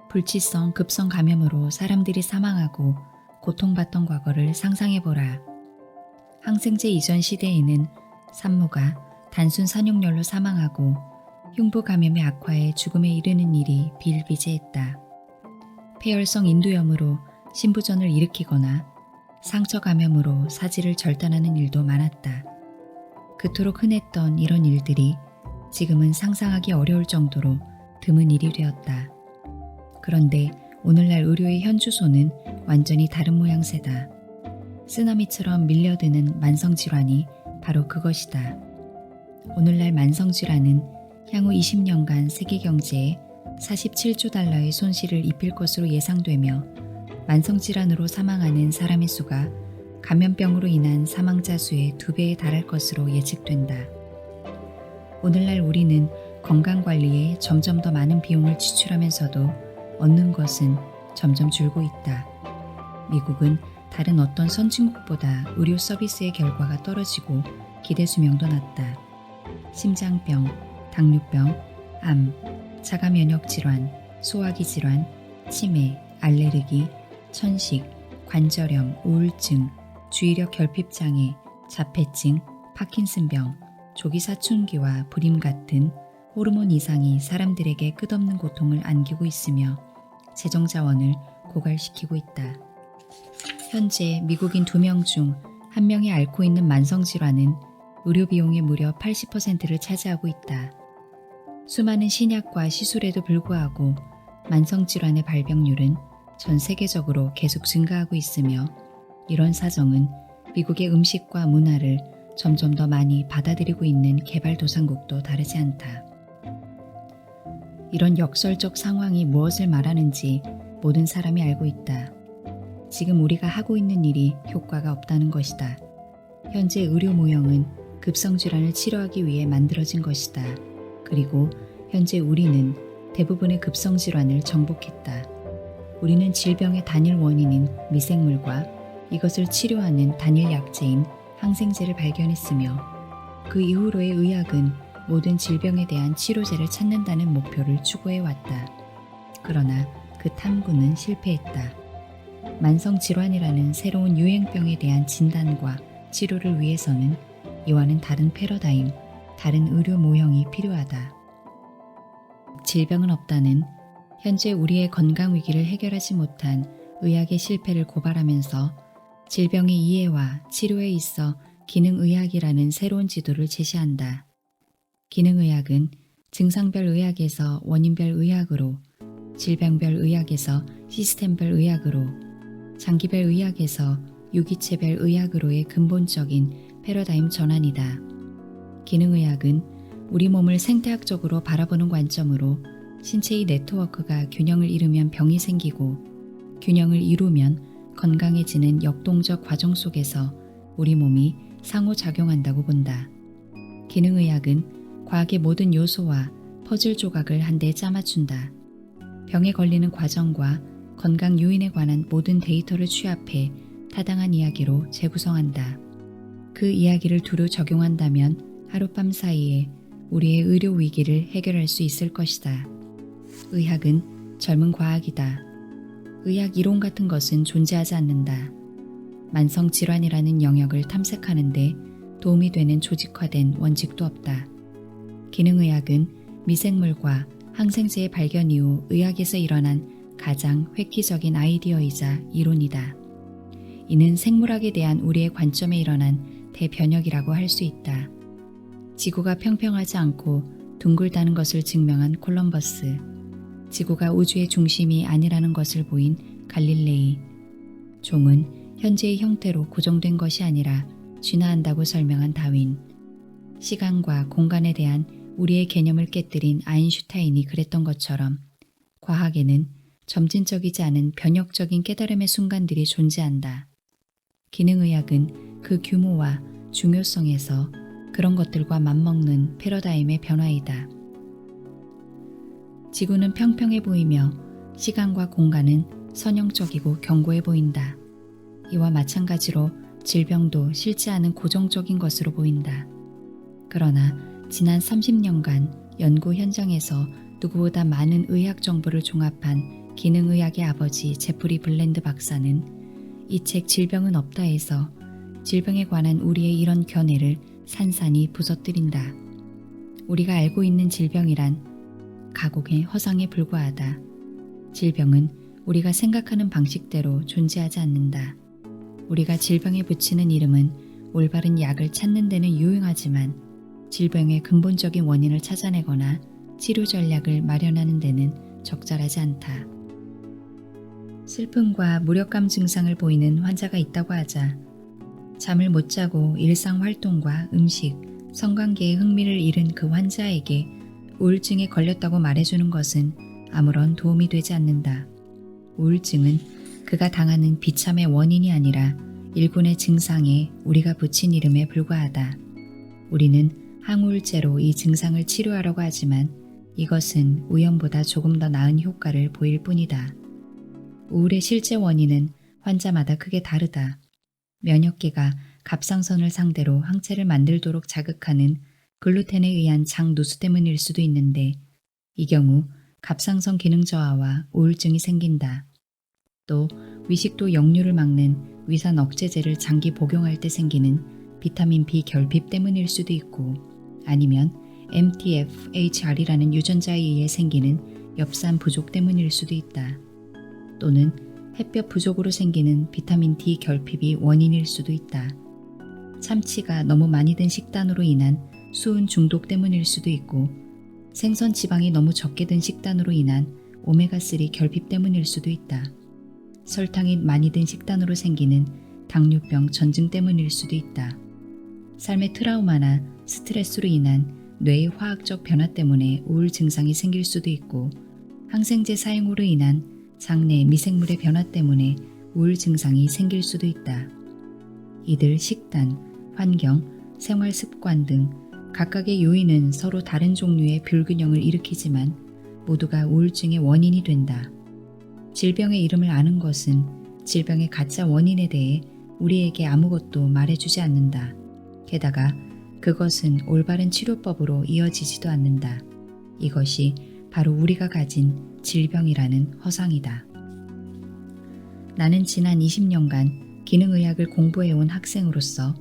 불치성 급성 감염으로 사람들이 사망하고 고통받던 과거를 상상해보라. 항생제 이전 시대에는 산모가 단순 산육열로 사망하고 흉부 감염의 악화에 죽음에 이르는 일이 비일비재했다. 폐혈성 인두염으로 신부전을 일으키거나 상처 감염으로 사지를 절단하는 일도 많았다. 그토록 흔했던 이런 일들이 지금은 상상하기 어려울 정도로 드문 일이 되었다. 그런데 오늘날 의료의 현주소는 완전히 다른 모양새다. 쓰나미처럼 밀려드는 만성질환이 바로 그것이다. 오늘날 만성질환은 향후 20년간 세계 경제에 47조 달러의 손실을 입힐 것으로 예상되며 만성질환으로 사망하는 사람의 수가 감염병으로 인한 사망자 수의 2배에 달할 것으로 예측된다. 오늘날 우리는 건강관리에 점점 더 많은 비용을 지출하면서도 얻는 것은 점점 줄고 있다. 미국은 다른 어떤 선진국보다 의료 서비스의 결과가 떨어지고 기대 수명도 낮다. 심장병, 당뇨병, 암, 자가 면역 질환, 소화기 질환, 치매, 알레르기, 천식, 관절염, 우울증, 주의력 결핍 장애, 자폐증, 파킨슨병, 조기 사춘기와 불임 같은 호르몬 이상이 사람들에게 끝없는 고통을 안기고 있으며 재정 자원을 고갈시키고 있다. 현재 미국인 2명 중 1명이 앓고 있는 만성질환은 의료 비용의 무려 80%를 차지하고 있다. 수많은 신약과 시술에도 불구하고 만성질환의 발병률은 전 세계적으로 계속 증가하고 있으며 이런 사정은 미국의 음식과 문화를 점점 더 많이 받아들이고 있는 개발도상국도 다르지 않다. 이런 역설적 상황이 무엇을 말하는지 모든 사람이 알고 있다. 지금 우리가 하고 있는 일이 효과가 없다는 것이다. 현재 의료 모형은 급성질환을 치료하기 위해 만들어진 것이다. 그리고 현재 우리는 대부분의 급성질환을 정복했다. 우리는 질병의 단일 원인인 미생물과 이것을 치료하는 단일 약제인 항생제를 발견했으며 그 이후로의 의학은 모든 질병에 대한 치료제를 찾는다는 목표를 추구해왔다. 그러나 그 탐구는 실패했다. 만성질환이라는 새로운 유행병에 대한 진단과 치료를 위해서는 이와는 다른 패러다임, 다른 의료 모형이 필요하다. 질병은 없다는 현재 우리의 건강 위기를 해결하지 못한 의학의 실패를 고발하면서 질병의 이해와 치료에 있어 기능의학이라는 새로운 지도를 제시한다. 기능의학은 증상별 의학에서 원인별 의학으로, 질병별 의학에서 시스템별 의학으로, 장기별 의학에서 유기체별 의학으로의 근본적인 패러다임 전환이다. 기능의학은 우리 몸을 생태학적으로 바라보는 관점으로 신체의 네트워크가 균형을 이루면 병이 생기고 균형을 이루면 건강해지는 역동적 과정 속에서 우리 몸이 상호작용한다고 본다. 기능의학은 과학의 모든 요소와 퍼즐 조각을 한데 짜맞춘다. 병에 걸리는 과정과 건강 요인에 관한 모든 데이터를 취합해 타당한 이야기로 재구성한다. 그 이야기를 두루 적용한다면 하룻밤 사이에 우리의 의료 위기를 해결할 수 있을 것이다. 의학은 젊은 과학이다. 의학 이론 같은 것은 존재하지 않는다. 만성질환이라는 영역을 탐색하는데 도움이 되는 조직화된 원칙도 없다. 기능의학은 미생물과 항생제의 발견 이후 의학에서 일어난 가장 획기적인 아이디어이자 이론이다. 이는 생물학에 대한 우리의 관점에 일어난 대변혁이라고 할 수 있다. 지구가 평평하지 않고 둥글다는 것을 증명한 콜럼버스, 지구가 우주의 중심이 아니라는 것을 보인 갈릴레이, 종은 현재의 형태로 고정된 것이 아니라 진화한다고 설명한 다윈, 시간과 공간에 대한 우리의 개념을 깨뜨린 아인슈타인이 그랬던 것처럼 과학에는 점진적이지 않은 변혁적인 깨달음의 순간들이 존재한다. 기능의학은 그 규모와 중요성에서 그런 것들과 맞먹는 패러다임의 변화이다. 지구는 평평해 보이며 시간과 공간은 선형적이고 견고해 보인다. 이와 마찬가지로 질병도 싫지 않은 고정적인 것으로 보인다. 그러나 지난 30년간 연구 현장에서 누구보다 많은 의학 정보를 종합한 기능의학의 아버지 제프리 블랜드 박사는 이 책 질병은 없다에서 질병에 관한 우리의 이런 견해를 산산이 부서뜨린다. 우리가 알고 있는 질병이란 가공의 허상에 불과하다. 질병은 우리가 생각하는 방식대로 존재하지 않는다. 우리가 질병에 붙이는 이름은 올바른 약을 찾는 데는 유용하지만 질병의 근본적인 원인을 찾아내거나 치료 전략을 마련하는 데는 적절하지 않다. 슬픔과 무력감 증상을 보이는 환자가 있다고 하자 잠을 못 자고 일상 활동과 음식, 성관계에 흥미를 잃은 그 환자에게 우울증에 걸렸다고 말해주는 것은 아무런 도움이 되지 않는다. 우울증은 그가 당하는 비참의 원인이 아니라 일군의 증상에 우리가 붙인 이름에 불과하다. 우리는 항우울제로 이 증상을 치료하려고 하지만 이것은 우연보다 조금 더 나은 효과를 보일 뿐이다. 우울의 실제 원인은 환자마다 크게 다르다. 면역계가 갑상선을 상대로 항체를 만들도록 자극하는 글루텐에 의한 장 누수 때문일 수도 있는데 이 경우 갑상선 기능 저하와 우울증이 생긴다. 또 위식도 역류를 막는 위산 억제제를 장기 복용할 때 생기는 비타민 B 결핍 때문일 수도 있고 아니면 MTHFR이라는 유전자에 의해 생기는 엽산 부족 때문일 수도 있다. 또는 햇볕 부족으로 생기는 비타민 D 결핍이 원인일 수도 있다. 참치가 너무 많이 든 식단으로 인한 수은 중독 때문일 수도 있고 생선 지방이 너무 적게 든 식단으로 인한 오메가3 결핍 때문일 수도 있다. 설탕이 많이 든 식단으로 생기는 당뇨병 전증 때문일 수도 있다. 삶의 트라우마나 스트레스로 인한 뇌의 화학적 변화 때문에 우울 증상이 생길 수도 있고 항생제 사용으로 인한 장내 미생물의 변화 때문에 우울 증상이 생길 수도 있다. 이들 식단, 환경, 생활 습관 등 각각의 요인은 서로 다른 종류의 불균형을 일으키지만 모두가 우울증의 원인이 된다. 질병의 이름을 아는 것은 질병의 가짜 원인에 대해 우리에게 아무것도 말해주지 않는다. 게다가 그것은 올바른 치료법으로 이어지지도 않는다. 이것이 바로 우리가 가진 질병이라는 허상이다. 나는 지난 20년간 기능의학을 공부해온 학생으로서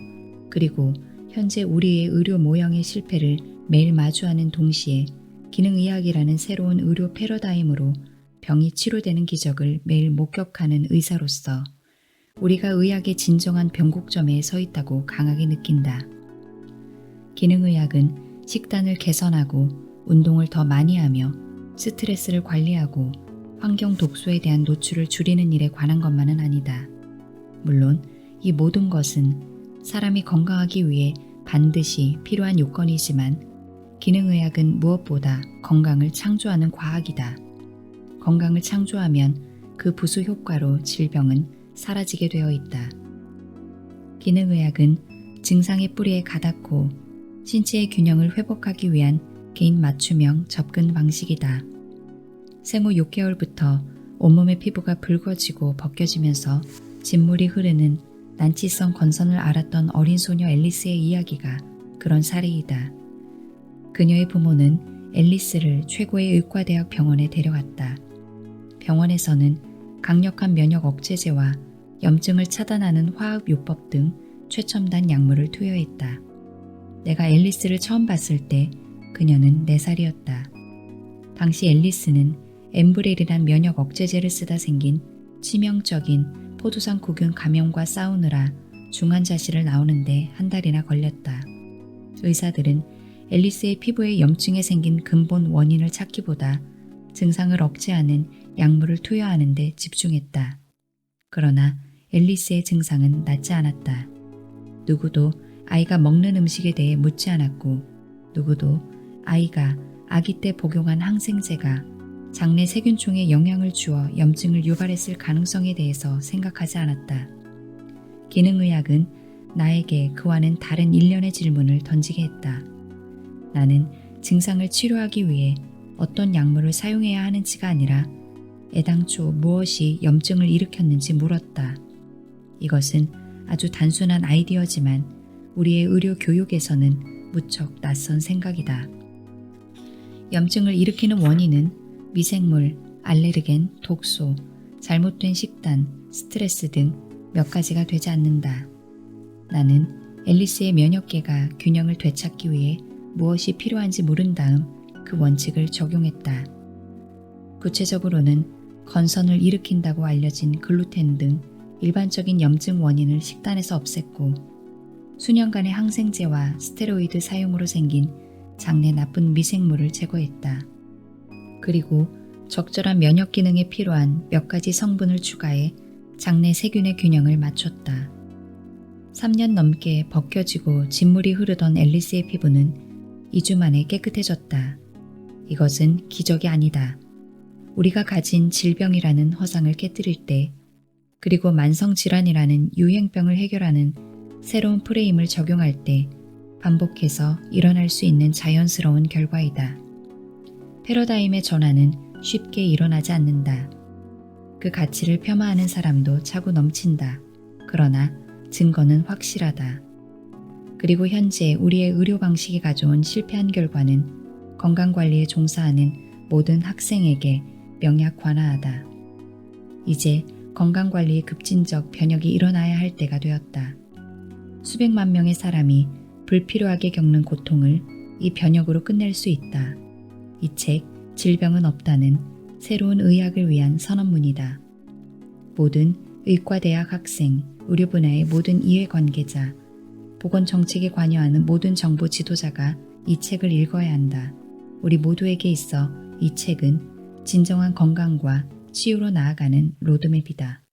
그리고 현재 우리의 의료 모형의 실패를 매일 마주하는 동시에 기능의학이라는 새로운 의료 패러다임으로 병이 치료되는 기적을 매일 목격하는 의사로서 우리가 의학의 진정한 변곡점에 서 있다고 강하게 느낀다. 기능의학은 식단을 개선하고 운동을 더 많이 하며 스트레스를 관리하고 환경 독소에 대한 노출을 줄이는 일에 관한 것만은 아니다. 물론 이 모든 것은 사람이 건강하기 위해 반드시 필요한 요건이지만 기능의학은 무엇보다 건강을 창조하는 과학이다. 건강을 창조하면 그 부수 효과로 질병은 사라지게 되어 있다. 기능의학은 증상의 뿌리에 가닿고 신체의 균형을 회복하기 위한 개인 맞춤형 접근 방식이다. 생후 6개월부터 온몸의 피부가 붉어지고 벗겨지면서 진물이 흐르는 난치성 건선을 앓았던 어린 소녀 앨리스의 이야기가 그런 사례이다. 그녀의 부모는 앨리스를 최고의 의과대학 병원에 데려갔다. 병원에서는 강력한 면역 억제제와 염증을 차단하는 화학요법 등 최첨단 약물을 투여했다. 내가 앨리스를 처음 봤을 때 그녀는 4살이었다. 당시 앨리스는 엠브렐이란 면역 억제제를 쓰다 생긴 치명적인 포도상 구균 감염과 싸우느라 중환자실을 나오는데 한 달이나 걸렸다. 의사들은 앨리스의 피부에 염증에 생긴 근본 원인을 찾기보다 증상을 억제하는 약물을 투여하는 데 집중했다. 그러나 앨리스의 증상은 낫지 않았다. 누구도 아이가 먹는 음식에 대해 묻지 않았고 누구도 아이가 아기 때 복용한 항생제가 장내 세균총에 영향을 주어 염증을 유발했을 가능성에 대해서 생각하지 않았다. 기능의학은 나에게 그와는 다른 일련의 질문을 던지게 했다. 나는 증상을 치료하기 위해 어떤 약물을 사용해야 하는지가 아니라 애당초 무엇이 염증을 일으켰는지 물었다. 이것은 아주 단순한 아이디어지만 우리의 의료 교육에서는 무척 낯선 생각이다. 염증을 일으키는 원인은 미생물, 알레르겐, 독소, 잘못된 식단, 스트레스 등 몇 가지가 되지 않는다. 나는 앨리스의 면역계가 균형을 되찾기 위해 무엇이 필요한지 물은 다음 그 원칙을 적용했다. 구체적으로는 건선을 일으킨다고 알려진 글루텐 등 일반적인 염증 원인을 식단에서 없앴고, 수년간의 항생제와 스테로이드 사용으로 생긴 장내 나쁜 미생물을 제거했다. 그리고 적절한 면역 기능에 필요한 몇 가지 성분을 추가해 장내 세균의 균형을 맞췄다. 3년 넘게 벗겨지고 진물이 흐르던 앨리스의 피부는 2주 만에 깨끗해졌다. 이것은 기적이 아니다. 우리가 가진 질병이라는 허상을 깨뜨릴 때, 그리고 만성질환이라는 유행병을 해결하는 새로운 프레임을 적용할 때 반복해서 일어날 수 있는 자연스러운 결과이다. 패러다임의 전환은 쉽게 일어나지 않는다. 그 가치를 폄하하는 사람도 차고 넘친다. 그러나 증거는 확실하다. 그리고 현재 우리의 의료 방식이 가져온 실패한 결과는 건강관리에 종사하는 모든 학생에게 명약관화하다. 이제 건강관리의 급진적 변혁이 일어나야 할 때가 되었다. 수백만 명의 사람이 불필요하게 겪는 고통을 이 변혁으로 끝낼 수 있다. 이 책, 질병은 없다는 새로운 의학을 위한 선언문이다. 모든 의과대학 학생, 의료 분야의 모든 이해관계자, 보건정책에 관여하는 모든 정부 지도자가 이 책을 읽어야 한다. 우리 모두에게 있어 이 책은 진정한 건강과 치유로 나아가는 로드맵이다.